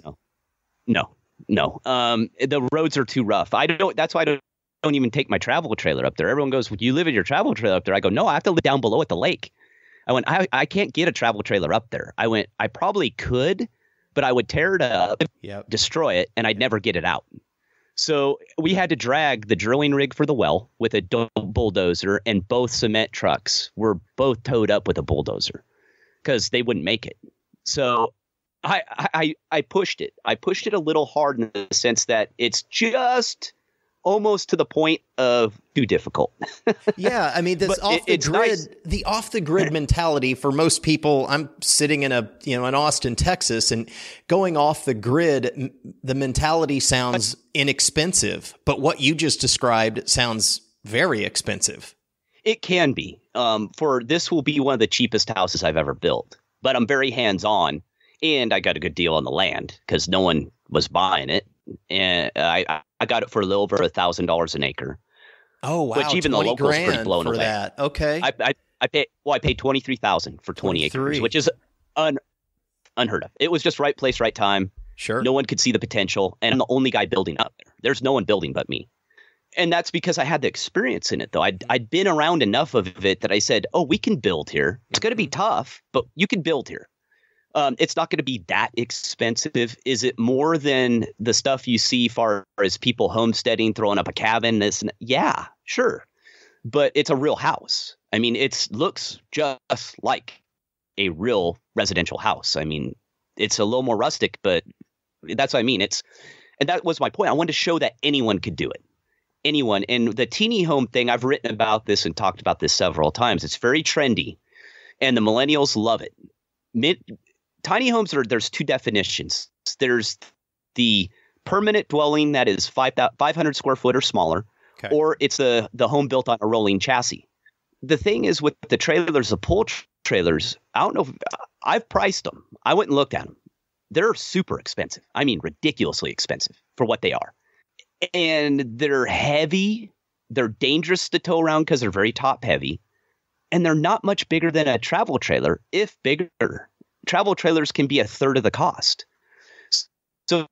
No. The roads are too rough. That's why I don't even take my travel trailer up there. Everyone goes, "Would you live in your travel trailer up there?" I go, "No, I have to live down below at the lake." I went, I can't get a travel trailer up there. I went, I probably could, but I would tear it up, destroy it, and I'd never get it out. So we had to drag the drilling rig for the well with a bulldozer, and both cement trucks were both towed up with a bulldozer because they wouldn't make it. So I pushed it. I pushed it a little hard in the sense that it's just almost to the point of too difficult.
Yeah, I mean, this off the grid mentality for most people. I'm sitting in in Austin, Texas, and going off the grid, the mentality sounds inexpensive, but what you just described sounds very expensive.
It can be. This will be one of the cheapest houses I've ever built, but I'm very hands-on, and I got a good deal on the land because no one was buying it. And I got it for a little over $1,000 an acre.
Oh wow!
Which even the locals pretty blown away.
That. Okay.
I paid $23,000 for 20 acres, which is unheard of. It was just right place, right time.
Sure.
No one could see the potential, and I'm the only guy building up there. There's no one building but me, and that's because I had the experience in it. Though I'd been around enough of it that I said, "Oh, we can build here. It's going to be tough, but you can build here." It's not going to be that expensive. Is it more than the stuff you see far as people homesteading, throwing up a cabin? Yeah, sure. But it's a real house. I mean, it looks just like a real residential house. I mean, it's a little more rustic, but that's what I mean. And that was my point. I wanted to show that anyone could do it. Anyone. And the teeny home thing, I've written about this and talked about this several times. It's very trendy, and the millennials love it. Tiny homes there's two definitions. There's the permanent dwelling that is 500 square foot or smaller, or it's the home built on a rolling chassis. The thing is with the trailers, the pull trailers, I don't know. I've priced them. I went and looked at them. They're super expensive. I mean, ridiculously expensive for what they are. And they're heavy. They're dangerous to tow around because they're very top heavy. And they're not much bigger than a travel trailer, if bigger. Travel trailers can be a third of the cost. So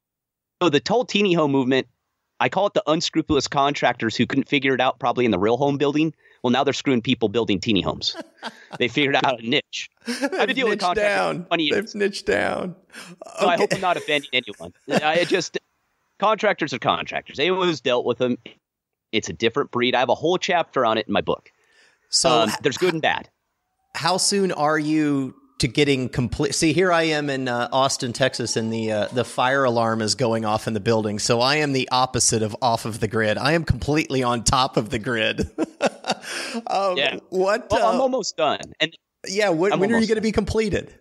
the tall teeny home movement, I call it the unscrupulous contractors who couldn't figure it out probably in the real home building. Well, now they're screwing people building teeny homes. They figured out a niche. I've been dealing with contractors for 20 years.
They've niched down. Okay.
So I hope I'm not offending anyone. Contractors are contractors. Anyone who's dealt with them, it's a different breed. I have a whole chapter on it in my book. So there's good and bad.
How soon are you to getting complete? See, here I am in Austin, Texas, and the fire alarm is going off in the building. So I am the opposite of off of the grid. I am completely on top of the grid.
Yeah. I'm almost done. And
yeah, when are you going to be completed?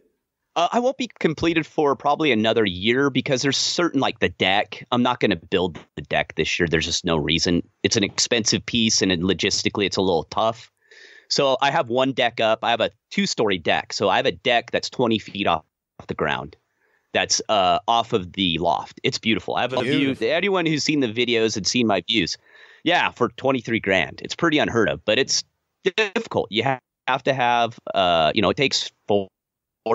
I won't be completed for probably another year because there's certain, like the deck. I'm not going to build the deck this year. There's just no reason. It's an expensive piece, and logistically, it's a little tough. So I have one deck up. I have a 2-story deck. So I have a deck that's 20 feet off the ground. That's off of the loft. It's beautiful. I have a view. Anyone who's seen the videos and seen my views, yeah, for $23,000, it's pretty unheard of. But it's difficult. You have to have, it takes 4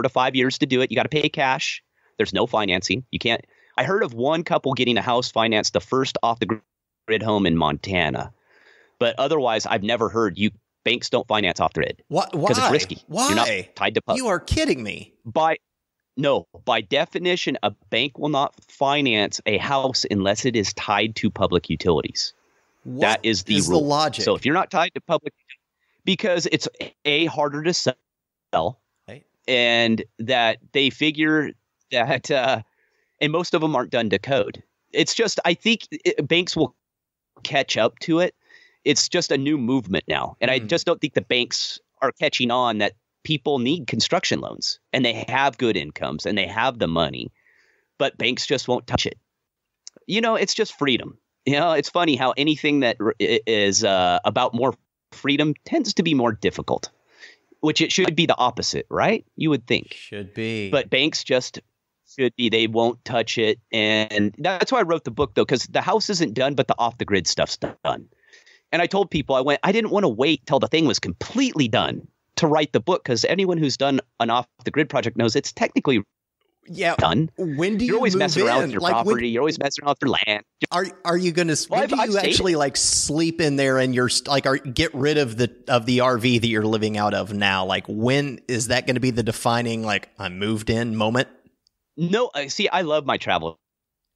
to 5 years to do it. You got to pay cash. There's no financing. You can't. I heard of one couple getting a house financed, the first off the grid home in Montana, but otherwise, I've never heard banks don't finance off the grid.
Why?
Because it's risky.
Why?
You're not tied to public.
You are kidding me.
By definition, a bank will not finance a house unless it is tied to public utilities. That is the rule.
The logic.
So if you're not tied to public, because it's harder to sell, right, and that they figure that, and most of them aren't done to code. It's just, I think banks will catch up to it. It's just a new movement now, and I just don't think the banks are catching on that people need construction loans, and they have good incomes, and they have the money, but banks just won't touch it. It's just freedom. It's funny how anything that is about more freedom tends to be more difficult, which it should be the opposite, right? You would think.
Should be. But
banks just should be. They won't touch it. And that's why I wrote the book, though, because the house isn't done, but the off-the-grid stuff's done. And I told people, I didn't want to wait till the thing was completely done to write the book, because anyone who's done an off-the-grid project knows it's technically done.
When do
you're always messing around with your property? You're always messing around with your land.
Are you going to? When do you actually sleep in there and you're get rid of the RV that you're living out of now? Like, when is that going to be the defining I'm moved in moment?
No, see, I love my travel.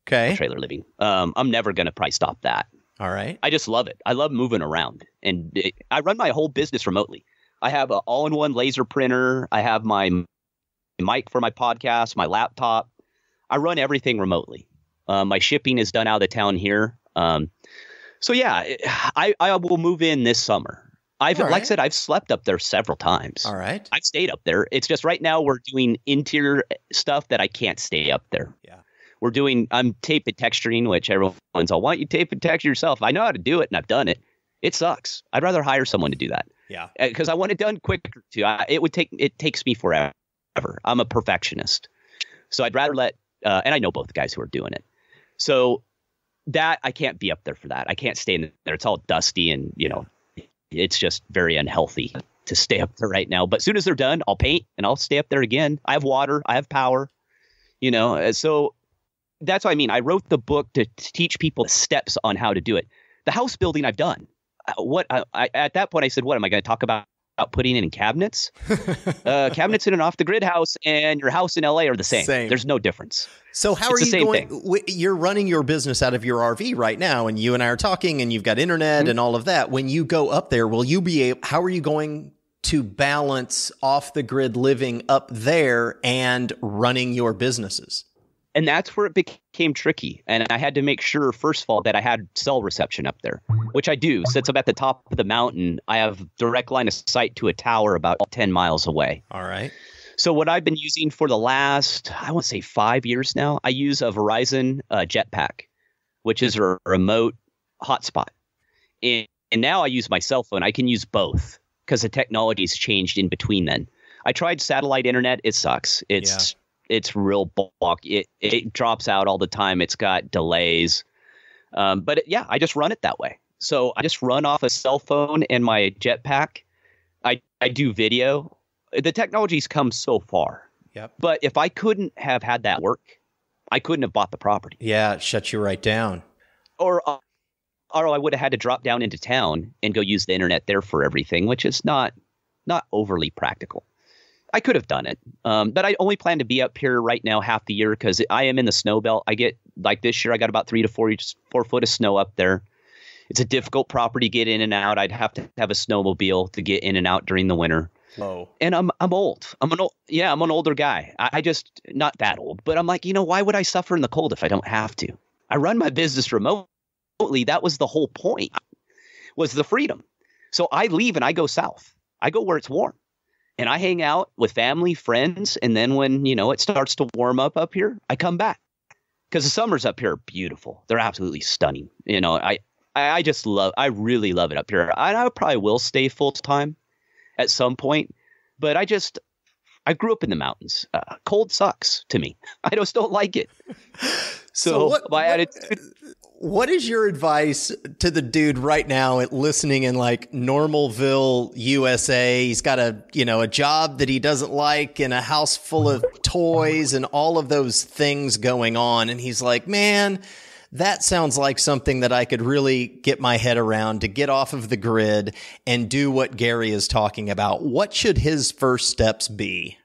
Okay,
trailer living. I'm never going to probably stop that.
All right,
I just love it. I love moving around, and I run my whole business remotely. I have an all-in-one laser printer. I have my mic for my podcast, my laptop. I run everything remotely. My shipping is done out of town here. So yeah, I will move in this summer. Like I said, I've slept up there several times.
All right.
I've stayed up there. It's just right now we're doing interior stuff that I can't stay up there.
Yeah.
I'm tape and texturing, which everyone's all, why don't you tape and texture yourself? I know how to do it and I've done it. It sucks. I'd rather hire someone to do that.
Yeah.
Because I want it done quicker too. It takes me forever. I'm a perfectionist. So I'd rather and I know both guys who are doing it. So that I can't be up there for that. I can't stay in there. It's all dusty and, it's just very unhealthy to stay up there right now. But as soon as they're done, I'll paint and I'll stay up there again. I have water. I have power, so that's what I mean. I wrote the book to teach people the steps on how to do it. The house building I've done. At that point I said, what am I going to talk about putting in cabinets? Cabinets in an off-the-grid house and your house in LA are the same. There's no difference.
So how are you going? You're running your business out of your RV right now, and you and I are talking, and you've got internet and all of that. When you go up there, how are you going to balance off-the-grid living up there and running your businesses?
And that's where it became tricky. And I had to make sure, first of all, that I had cell reception up there, which I do. Since I'm at the top of the mountain, I have direct line of sight to a tower about 10 miles away.
All right.
So what I've been using for the last, I want to say 5 years now, I use a Verizon Jetpack, which is a remote hotspot. And now I use my cell phone. I can use both because the technology's changed in between then. I tried satellite internet. It sucks. It's real bulk. It drops out all the time. It's got delays. But I just run it that way. So I just run off a cell phone and my Jetpack. I do video. The technology's come so far.
Yep.
But if I couldn't have had that work, I couldn't have bought the property.
Yeah, it shuts you right down.
Or I would have had to drop down into town and go use the internet there for everything, which is not overly practical. I could have done it, but I only plan to be up here right now half the year because I am in the snow belt. I get, like this year, I got about 3 to 4 foot of snow up there. It's a difficult property to get in and out. I'd have to have a snowmobile to get in and out during the winter.
Oh.
And I'm old. I'm an older guy. I just, not that old, but I'm like, why would I suffer in the cold if I don't have to? I run my business remotely. That was the whole point, was the freedom. So I leave and I go south. I go where it's warm. and I hang out with family, friends. And then when, it starts to warm up here, I come back because the summers up here are beautiful. They're absolutely stunning. I really love it up here. I probably will stay full time at some point, but I grew up in the mountains. Cold sucks to me. I just don't like it. So my attitude.
What is your advice to the dude right now listening in like Normalville, USA? He's got a job that he doesn't like and a house full of toys and all of those things going on. And he's like, man, that sounds like something that I could really get my head around to get off of the grid and do what Gary is talking about. What should his first steps be?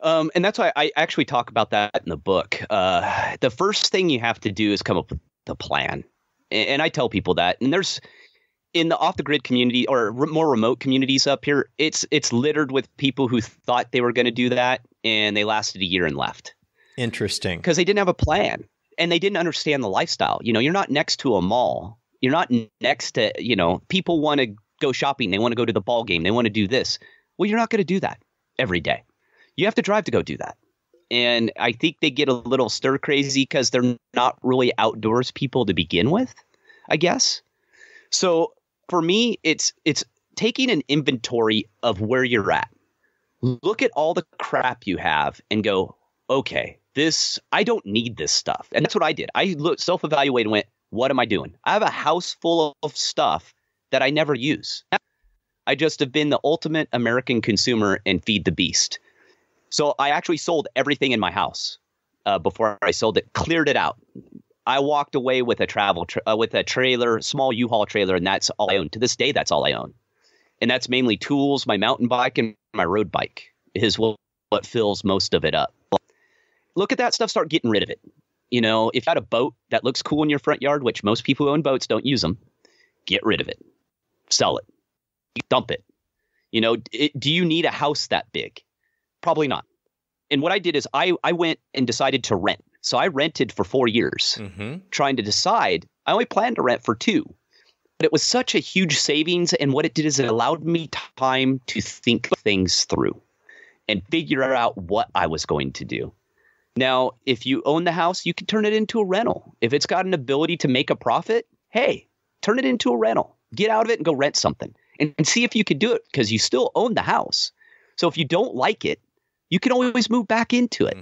And that's why I actually talk about that in the book. The first thing you have to do is come up with the plan. And I tell people that. And there's in the off the grid community or more remote communities up here, it's littered with people who thought they were going to do that and they lasted a year and left.
Interesting.
Because they didn't have a plan and they didn't understand the lifestyle. You're not next to a mall. You're not next to, people want to go shopping. They want to go to the ball game. They want to do this. Well, you're not going to do that every day. You have to drive to go do that. And I think they get a little stir crazy because they're not really outdoors people to begin with, I guess. So for me, it's taking an inventory of where you're at. Look at all the crap you have and go, okay, I don't need this stuff. And that's what I did. I self-evaluated and went, what am I doing? I have a house full of stuff that I never use. I just have been the ultimate American consumer and feed the beast. So I actually sold everything in my house before I sold it, cleared it out. I walked away with a with a trailer, small U-Haul trailer, and that's all I own. To this day, that's all I own. And that's mainly tools, my mountain bike, and my road bike is what fills most of it up. Look at that stuff, start getting rid of it. If you got a boat that looks cool in your front yard, which most people who own boats don't use them, get rid of it. Sell it. Dump it. Do you need a house that big? Probably not. And what I did is I went and decided to rent. So I rented for 4 years, trying to decide. I only planned to rent for 2. But it was such a huge savings. And what it did is it allowed me time to think things through and figure out what I was going to do. Now, if you own the house, you can turn it into a rental. If it's got an ability to make a profit, hey, turn it into a rental. Get out of it and go rent something and see if you can do it because you still own the house. So if you don't like it, you can always move back into it.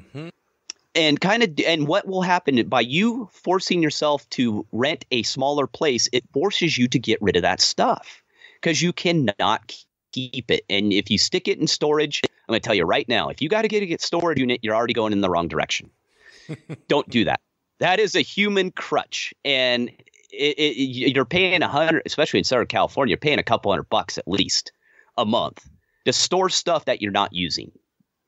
And what will happen by you forcing yourself to rent a smaller place, it forces you to get rid of that stuff because you cannot keep it. And if you stick it in storage, I'm going to tell you right now, if you got to get a storage unit, you're already going in the wrong direction. Don't do that. That is a human crutch. And you're paying $100, especially in Southern California, you're paying a couple $100 at least a month to store stuff that you're not using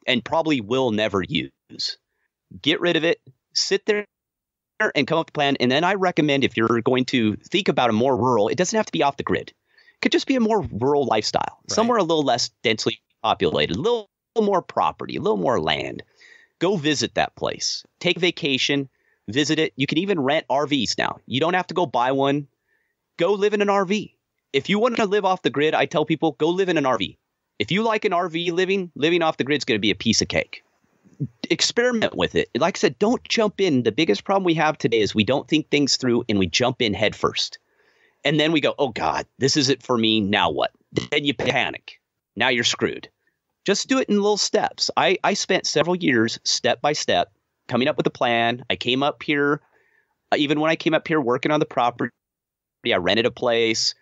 and probably will never use. Get rid of it, sit there and come up with a plan. And then I recommend if you're going to think about a more rural, it doesn't have to be off the grid. It could just be a more rural lifestyle, somewhere a little less densely populated, a little more property, a little more land. Go visit that place. Take a vacation, visit it. You can even rent RVs now. You don't have to go buy one. Go live in an RV. If you want to live off the grid, I tell people, go live in an RV. If you like an RV living off the grid is going to be a piece of cake. Experiment with it. Like I said, don't jump in. The biggest problem we have today is we don't think things through and we jump in head first. And then we go, oh God, this is it for me. Now what? Then you panic. Now you're screwed. Just do it in little steps. I spent several years step by step coming up with a plan. I came up here, even when I came up here working on the property, I rented a place.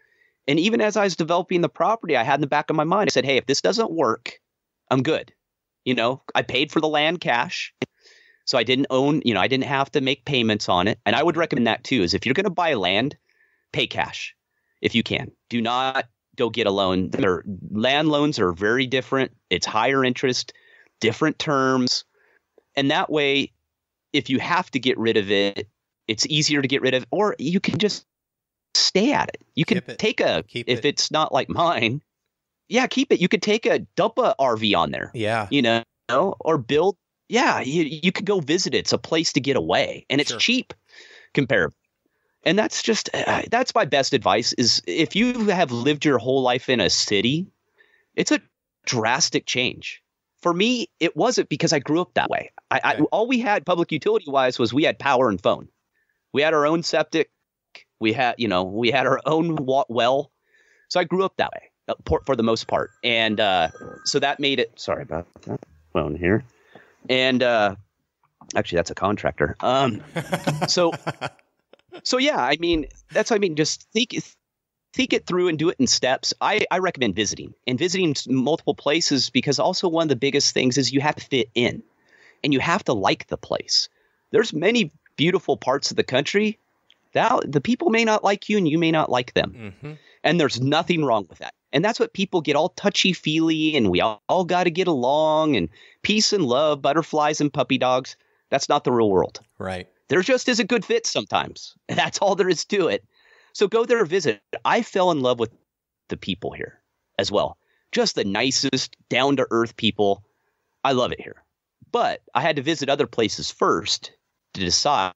And even as I was developing the property, I had in the back of my mind, I said, hey, if this doesn't work, I'm good. I paid for the land cash. So I didn't own, I didn't have to make payments on it. And I would recommend that too, is if you're going to buy land, pay cash if you can. Do not go get a loan. Land loans are very different. It's higher interest, different terms. And that way, if you have to get rid of it, it's easier to get rid of, or you can just stay at it. You can if it's not like mine, keep it. You could dump a RV on there. Yeah. Or build. Yeah. You could go visit it. It's a place to get away and it's cheap comparatively. And that's just, that's my best advice is if you have lived your whole life in a city, it's a drastic change. For me, it wasn't because I grew up that way. All we had public utility wise was we had power and phone. We had our own septic. We had our own well. So I grew up that way for the most part. And so that made it, sorry about that phone here. And actually that's a contractor. So yeah, just think it through and do it in steps. I recommend visiting multiple places, because also one of the biggest things is you have to fit in and you have to like the place. There's many beautiful parts of the country that the people may not like you and you may not like them. Mm-hmm. And there's nothing wrong with that. And that's what people get all touchy-feely, and we all got to get along and peace and love, butterflies and puppy dogs. That's not the real world.
Right.
There just is a good fit sometimes. That's all there is to it. So go there and visit. I fell in love with the people here as well. Just the nicest, down-to-earth people. I love it here. But I had to visit other places first to decide.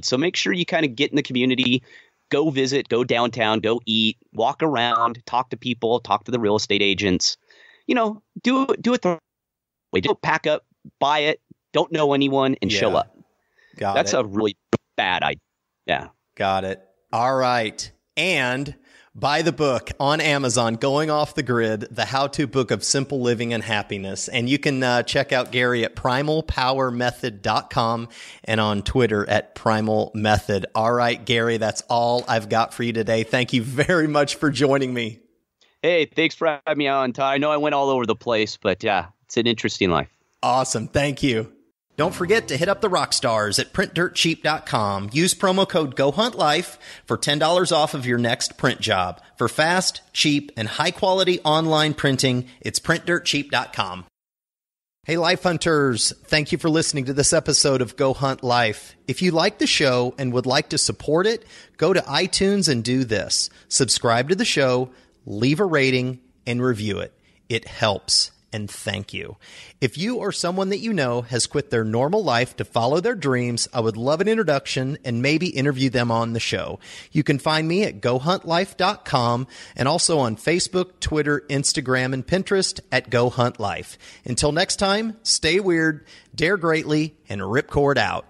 So make sure you kind of get in the community, go visit, go downtown, go eat, walk around, talk to people, talk to the real estate agents. Do it the way. Don't pack up, buy it, don't know anyone, and show up. That's a really bad idea. Yeah.
Got it. All right. And buy the book on Amazon, Going Off the Grid, the how-to book of simple living and happiness. And you can check out Gary at primalpowermethod.com and on Twitter at primalmethod. All right, Gary, that's all I've got for you today. Thank you very much for joining me.
Hey, thanks for having me on, Todd. I know I went all over the place, but yeah, it's an interesting life.
Awesome. Thank you. Don't forget to hit up the rock stars at printdirtcheap.com. Use promo code GoHuntLife for $10 off of your next print job. For fast, cheap, and high-quality online printing, it's printdirtcheap.com. Hey, Life Hunters. Thank you for listening to this episode of Go Hunt Life. If you like the show and would like to support it, go to iTunes and do this. Subscribe to the show, leave a rating, and review it. It helps. And thank you. If you or someone that you know has quit their normal life to follow their dreams, I would love an introduction and maybe interview them on the show. You can find me at GoHuntLife.com and also on Facebook, Twitter, Instagram, and Pinterest at Go Hunt Life. Until next time, stay weird, dare greatly, and ripcord out.